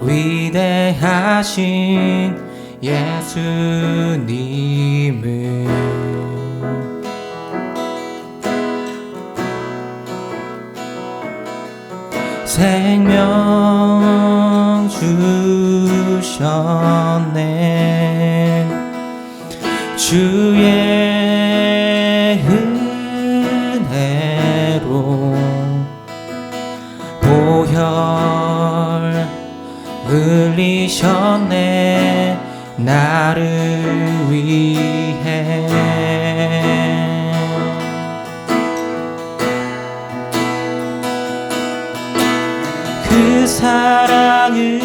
위대하신 예수님을 생명 주셨네. 주의 은혜로 보혈 흘리셨네. 나를 위해 그 사랑을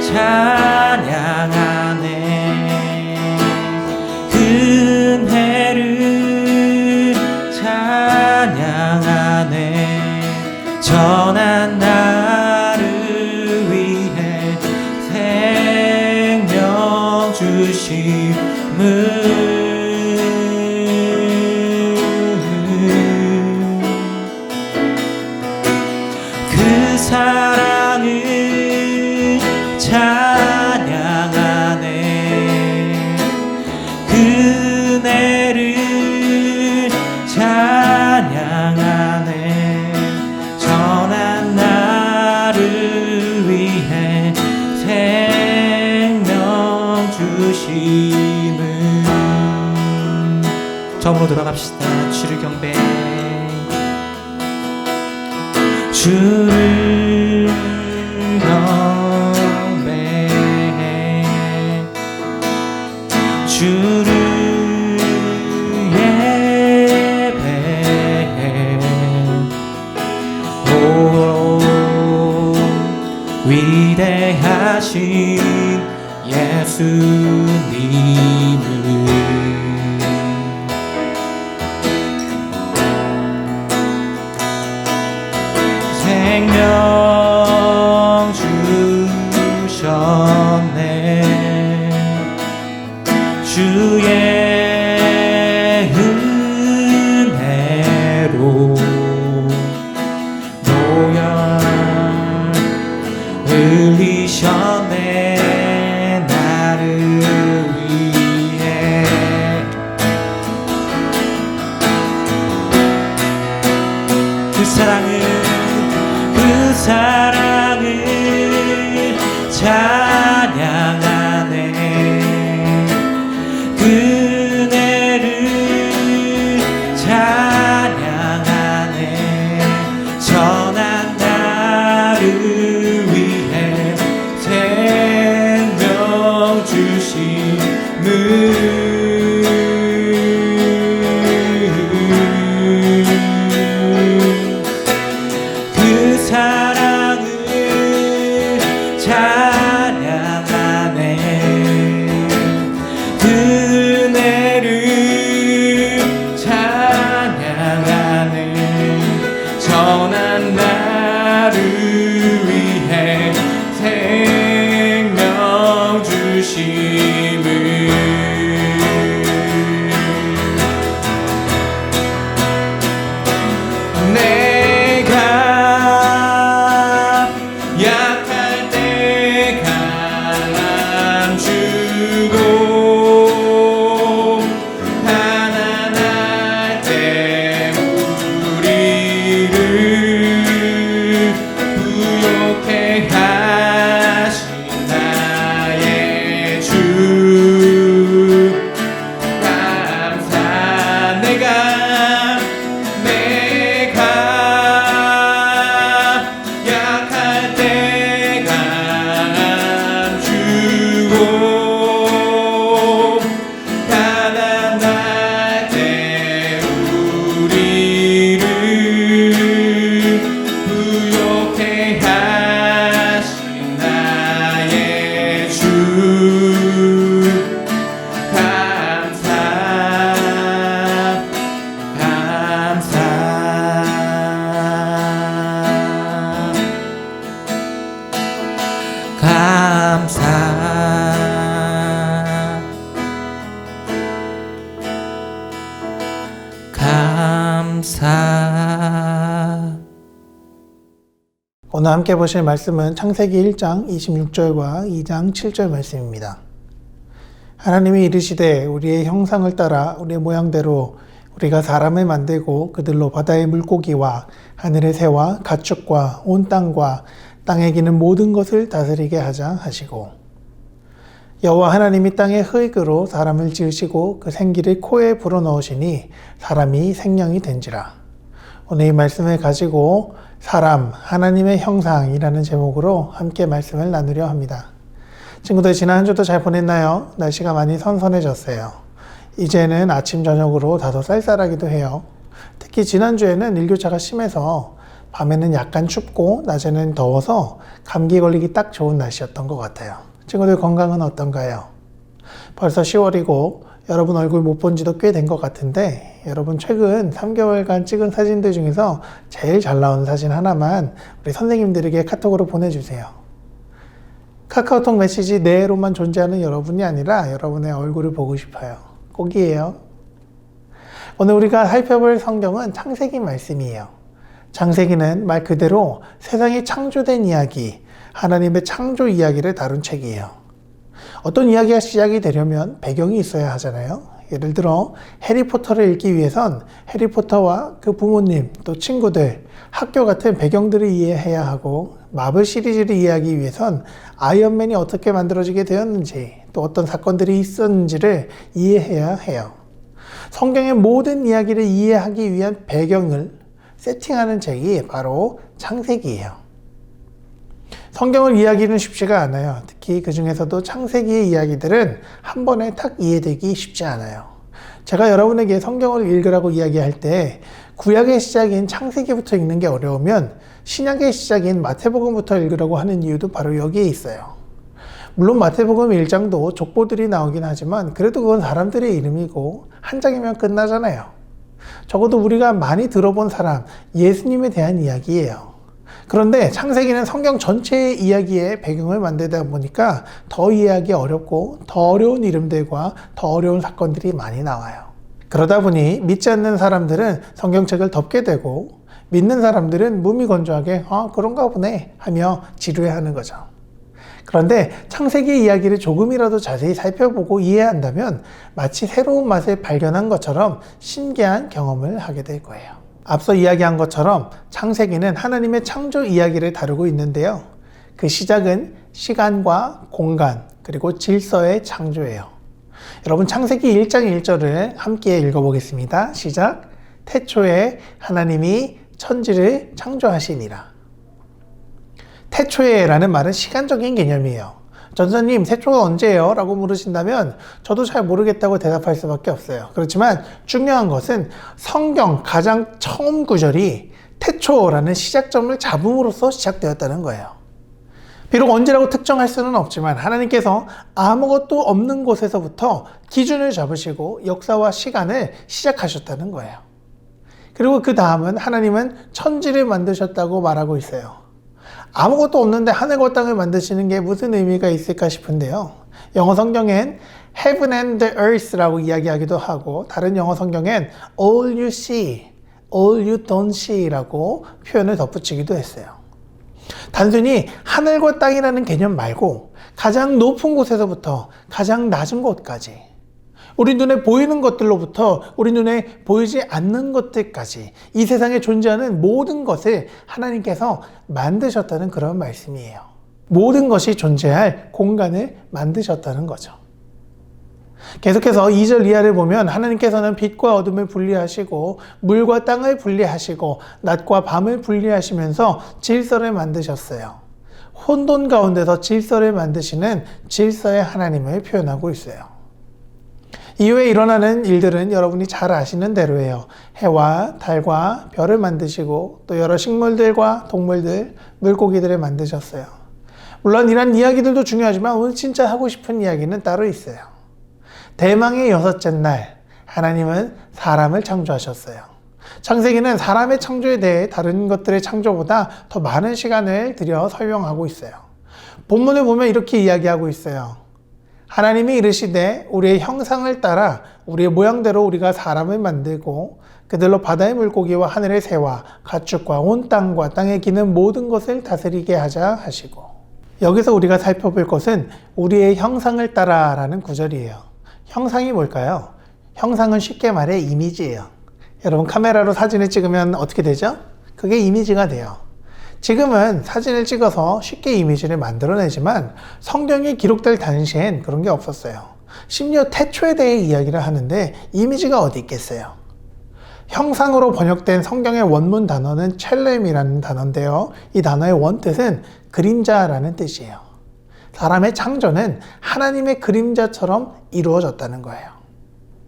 찬양하네. 그 은혜를 찬양하네. 전한 나를 위해 생명 주심을 그 사랑을 찬양하네. 그 은혜를 찬양하네. 전한 나를 위해 생명 주심을. 처음으로 들어갑시다. 주를 경배. 주를 경배해. 주를 예배해. 오 위대하신 예수님을 생명 주셨네. 주의 은혜로 보혈 흘리셨네. 나를 위해 그 사랑을 찬양하네. 그 은혜를 찬양하네. 전한 나를 위해 생명 주심을 그 사랑을 찬양하네. 그 은혜를 찬양하네. 전한 나를 위해 생명 주심을 오늘 함께 보실 말씀은 창세기 1장 26절과 2장 7절 말씀입니다. 하나님이 이르시되 우리의 형상을 따라 우리의 모양대로 우리가 사람을 만들고 그들로 바다의 물고기와 하늘의 새와 가축과 온 땅과 땅에 기는 모든 것을 다스리게 하자 하시고, 여호와 하나님이 땅의 흙으로 사람을 지으시고 그 생기를 코에 불어넣으시니 사람이 생명이 된지라. 오늘 이 말씀을 가지고 사람, 하나님의 형상이라는 제목으로 함께 말씀을 나누려 합니다. 친구들, 지난 한 주도 잘 보냈나요? 날씨가 많이 선선해졌어요. 이제는 아침 저녁으로 다소 쌀쌀하기도 해요. 특히 지난주에는 일교차가 심해서 밤에는 약간 춥고 낮에는 더워서 감기 걸리기 딱 좋은 날씨였던 것 같아요. 친구들 건강은 어떤가요? 벌써 10월이고 여러분 얼굴 못 본 지도 꽤 된 것 같은데, 여러분 최근 3개월간 찍은 사진들 중에서 제일 잘 나온 사진 하나만 우리 선생님들에게 카톡으로 보내주세요. 카카오톡 메시지 내로만 존재하는 여러분이 아니라 여러분의 얼굴을 보고 싶어요. 꼭이에요. 오늘 우리가 살펴볼 성경은 창세기 말씀이에요. 창세기는 말 그대로 세상이 창조된 이야기, 하나님의 창조 이야기를 다룬 책이에요. 어떤 이야기가 시작이 되려면 배경이 있어야 하잖아요. 예를 들어 해리포터를 읽기 위해선 해리포터와 그 부모님, 또 친구들, 학교 같은 배경들을 이해해야 하고, 마블 시리즈를 이해하기 위해선 아이언맨이 어떻게 만들어지게 되었는지, 또 어떤 사건들이 있었는지를 이해해야 해요. 성경의 모든 이야기를 이해하기 위한 배경을 세팅하는 책이 바로 창세기예요. 성경을 이해하기는 쉽지가 않아요. 특히 그 중에서도 창세기의 이야기들은 한 번에 탁 이해되기 쉽지 않아요. 제가 여러분에게 성경을 읽으라고 이야기할 때 구약의 시작인 창세기부터 읽는 게 어려우면 신약의 시작인 마태복음부터 읽으라고 하는 이유도 바로 여기에 있어요. 물론 마태복음 1장도 족보들이 나오긴 하지만 그래도 그건 사람들의 이름이고 한 장이면 끝나잖아요. 적어도 우리가 많이 들어본 사람, 예수님에 대한 이야기예요. 그런데 창세기는 성경 전체의 이야기의 배경을 만들다 보니까 더 이해하기 어렵고 더 어려운 이름들과 더 어려운 사건들이 많이 나와요. 그러다 보니 믿지 않는 사람들은 성경책을 덮게 되고, 믿는 사람들은 무미건조하게 그런가 보네 하며 지루해하는 거죠. 그런데 창세기 이야기를 조금이라도 자세히 살펴보고 이해한다면 마치 새로운 맛을 발견한 것처럼 신기한 경험을 하게 될 거예요. 앞서 이야기한 것처럼 창세기는 하나님의 창조 이야기를 다루고 있는데요. 그 시작은 시간과 공간, 그리고 질서의 창조예요. 여러분, 창세기 1장 1절을 함께 읽어보겠습니다. 시작. 태초에 하나님이 천지를 창조하시니라. 태초에 라는 말은 시간적인 개념이에요. 전사님, 태초가 언제예요? 라고 물으신다면 저도 잘 모르겠다고 대답할 수밖에 없어요. 그렇지만 중요한 것은 성경 가장 처음 구절이 태초라는 시작점을 잡음으로써 시작되었다는 거예요. 비록 언제라고 특정할 수는 없지만 하나님께서 아무것도 없는 곳에서부터 기준을 잡으시고 역사와 시간을 시작하셨다는 거예요. 그리고 그 다음은 하나님은 천지를 만드셨다고 말하고 있어요. 아무것도 없는데 하늘과 땅을 만드시는 게 무슨 의미가 있을까 싶은데요. 영어 성경엔 heaven and earth라고 이야기하기도 하고, 다른 영어 성경엔 all you see, all you don't see라고 표현을 덧붙이기도 했어요. 단순히 하늘과 땅이라는 개념 말고 가장 높은 곳에서부터 가장 낮은 곳까지, 우리 눈에 보이는 것들로부터 우리 눈에 보이지 않는 것들까지 이 세상에 존재하는 모든 것을 하나님께서 만드셨다는 그런 말씀이에요. 모든 것이 존재할 공간을 만드셨다는 거죠. 계속해서 2절 이하를 보면 하나님께서는 빛과 어둠을 분리하시고 물과 땅을 분리하시고 낮과 밤을 분리하시면서 질서를 만드셨어요. 혼돈 가운데서 질서를 만드시는 질서의 하나님을 표현하고 있어요. 이후에 일어나는 일들은 여러분이 잘 아시는 대로예요. 해와 달과 별을 만드시고 또 여러 식물들과 동물들, 물고기들을 만드셨어요. 물론 이런 이야기들도 중요하지만 오늘 진짜 하고 싶은 이야기는 따로 있어요. 대망의 6째 날 하나님은 사람을 창조하셨어요. 창세기는 사람의 창조에 대해 다른 것들의 창조보다 더 많은 시간을 들여 설명하고 있어요. 본문을 보면 이렇게 이야기하고 있어요. 하나님이 이르시되 우리의 형상을 따라 우리의 모양대로 우리가 사람을 만들고 그들로 바다의 물고기와 하늘의 새와 가축과 온 땅과 땅에 기는 모든 것을 다스리게 하자 하시고. 여기서 우리가 살펴볼 것은 우리의 형상을 따라 라는 구절이에요. 형상이 뭘까요? 형상은 쉽게 말해 이미지예요. 여러분 카메라로 사진을 찍으면 어떻게 되죠? 그게 이미지가 돼요. 지금은 사진을 찍어서 쉽게 이미지를 만들어내지만 성경에 기록될 당시엔 그런 게 없었어요. 심지어 태초에 대해 이야기를 하는데 이미지가 어디 있겠어요? 형상으로 번역된 성경의 원문 단어는 첼렘이라는 단어인데요. 이 단어의 원뜻은 그림자라는 뜻이에요. 사람의 창조는 하나님의 그림자처럼 이루어졌다는 거예요.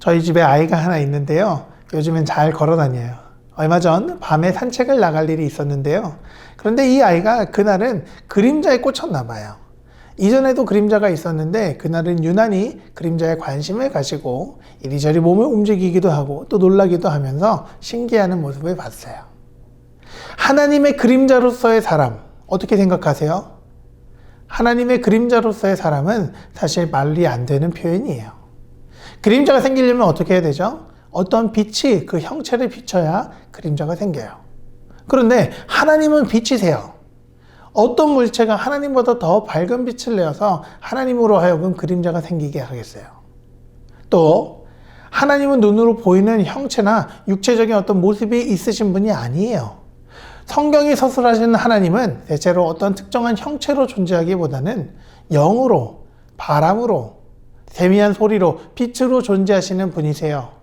저희 집에 아이가 하나 있는데요. 요즘엔 잘 걸어 다녀요. 얼마 전 밤에 산책을 나갈 일이 있었는데요. 그런데 이 아이가 그날은 그림자에 꽂혔나 봐요. 이전에도 그림자가 있었는데 그날은 유난히 그림자에 관심을 가지고 이리저리 몸을 움직이기도 하고 또 놀라기도 하면서 신기해하는 모습을 봤어요. 하나님의 그림자로서의 사람, 어떻게 생각하세요? 하나님의 그림자로서의 사람은 사실 말이 안 되는 표현이에요. 그림자가 생기려면 어떻게 해야 되죠? 어떤 빛이 그 형체를 비춰야 그림자가 생겨요. 그런데 하나님은 빛이세요. 어떤 물체가 하나님보다 더 밝은 빛을 내어서 하나님으로 하여금 그림자가 생기게 하겠어요. 또 하나님은 눈으로 보이는 형체나 육체적인 어떤 모습이 있으신 분이 아니에요. 성경이 서술하시는 하나님은 대체로 어떤 특정한 형체로 존재하기보다는 영으로, 바람으로, 세미한 소리로, 빛으로 존재하시는 분이세요.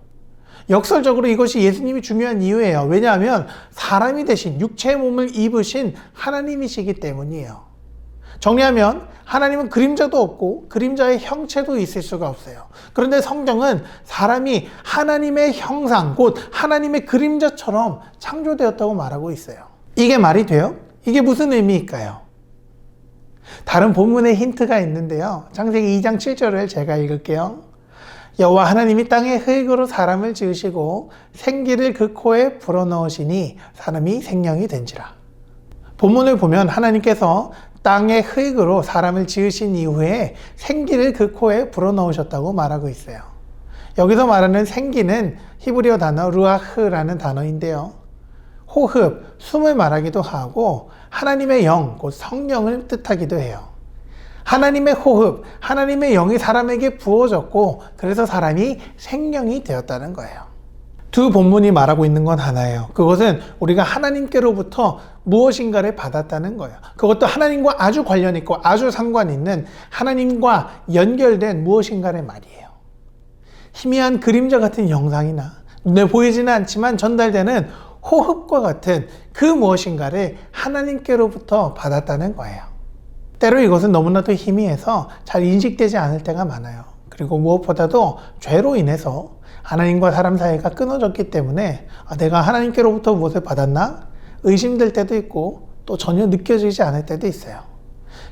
역설적으로 이것이 예수님이 중요한 이유예요. 왜냐하면 사람이 되신 육체의 몸을 입으신 하나님이시기 때문이에요. 정리하면 하나님은 그림자도 없고 그림자의 형체도 있을 수가 없어요. 그런데 성경은 사람이 하나님의 형상, 곧 하나님의 그림자처럼 창조되었다고 말하고 있어요. 이게 말이 돼요? 이게 무슨 의미일까요? 다른 본문에 힌트가 있는데요. 창세기 2장 7절을 제가 읽을게요. 여호와 하나님이 땅의 흙으로 사람을 지으시고 생기를 그 코에 불어넣으시니 사람이 생명이 된지라. 본문을 보면 하나님께서 땅의 흙으로 사람을 지으신 이후에 생기를 그 코에 불어넣으셨다고 말하고 있어요. 여기서 말하는 생기는 히브리어 단어 루아흐라는 단어인데요. 호흡, 숨을 말하기도 하고 하나님의 영, 곧 성령을 뜻하기도 해요. 하나님의 호흡, 하나님의 영이 사람에게 부어졌고 그래서 사람이 생명이 되었다는 거예요. 두 본문이 말하고 있는 건 하나예요. 그것은 우리가 하나님께로부터 무엇인가를 받았다는 거예요. 그것도 하나님과 아주 관련 있고 아주 상관 있는 하나님과 연결된 무엇인가의 말이에요. 희미한 그림자 같은 형상이나 눈에 보이지는 않지만 전달되는 호흡과 같은 그 무엇인가를 하나님께로부터 받았다는 거예요. 때로 이것은 너무나도 희미해서 잘 인식되지 않을 때가 많아요. 그리고 무엇보다도 죄로 인해서 하나님과 사람 사이가 끊어졌기 때문에 내가 하나님께로부터 무엇을 받았나? 의심될 때도 있고 또 전혀 느껴지지 않을 때도 있어요.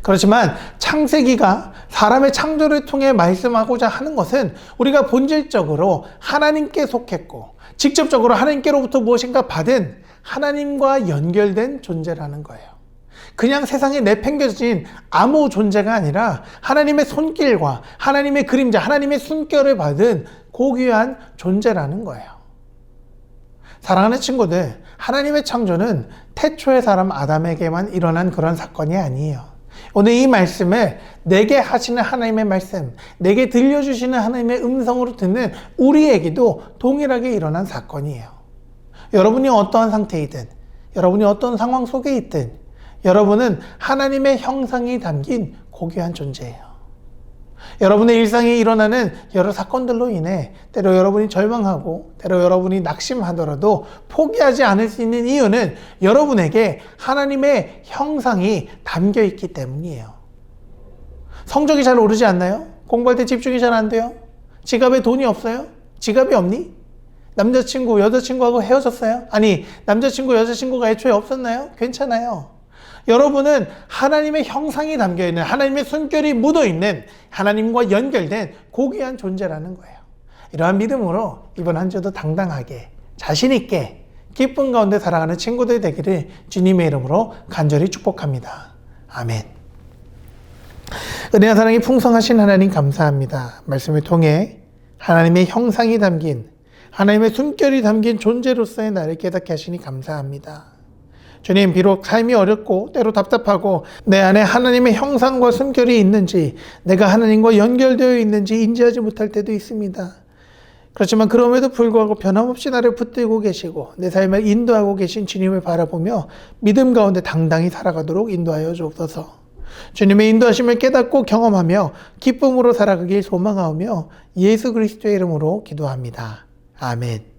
그렇지만 창세기가 사람의 창조를 통해 말씀하고자 하는 것은 우리가 본질적으로 하나님께 속했고 직접적으로 하나님께로부터 무엇인가 받은 하나님과 연결된 존재라는 거예요. 그냥 세상에 내팽겨진 아무 존재가 아니라 하나님의 손길과 하나님의 그림자, 하나님의 숨결을 받은 고귀한 존재라는 거예요. 사랑하는 친구들, 하나님의 창조는 태초의 사람 아담에게만 일어난 그런 사건이 아니에요. 오늘 이 말씀을 내게 하시는 하나님의 말씀, 내게 들려주시는 하나님의 음성으로 듣는 우리에게도 동일하게 일어난 사건이에요. 여러분이 어떠한 상태이든, 여러분이 어떤 상황 속에 있든 여러분은 하나님의 형상이 담긴 고귀한 존재예요. 여러분의 일상에 일어나는 여러 사건들로 인해 때로 여러분이 절망하고 때로 여러분이 낙심하더라도 포기하지 않을 수 있는 이유는 여러분에게 하나님의 형상이 담겨 있기 때문이에요. 성적이 잘 오르지 않나요? 공부할 때 집중이 잘 안 돼요? 지갑에 돈이 없어요? 지갑이 없니? 남자친구, 여자친구하고 헤어졌어요? 아니, 남자친구, 여자친구가 애초에 없었나요? 괜찮아요. 여러분은 하나님의 형상이 담겨있는, 하나님의 숨결이 묻어있는, 하나님과 연결된 고귀한 존재라는 거예요. 이러한 믿음으로 이번 한 주도 당당하게 자신있게 기쁨 가운데 살아가는 친구들 되기를 주님의 이름으로 간절히 축복합니다. 아멘. 은혜와 사랑이 풍성하신 하나님 감사합니다. 말씀을 통해 하나님의 형상이 담긴 하나님의 숨결이 담긴 존재로서의 나를 깨닫게 하시니 감사합니다. 주님, 비록 삶이 어렵고 때로 답답하고 내 안에 하나님의 형상과 숨결이 있는지, 내가 하나님과 연결되어 있는지 인지하지 못할 때도 있습니다. 그렇지만 그럼에도 불구하고 변함없이 나를 붙들고 계시고 내 삶을 인도하고 계신 주님을 바라보며 믿음 가운데 당당히 살아가도록 인도하여 주옵소서. 주님의 인도하심을 깨닫고 경험하며 기쁨으로 살아가길 소망하며 예수 그리스도의 이름으로 기도합니다. 아멘.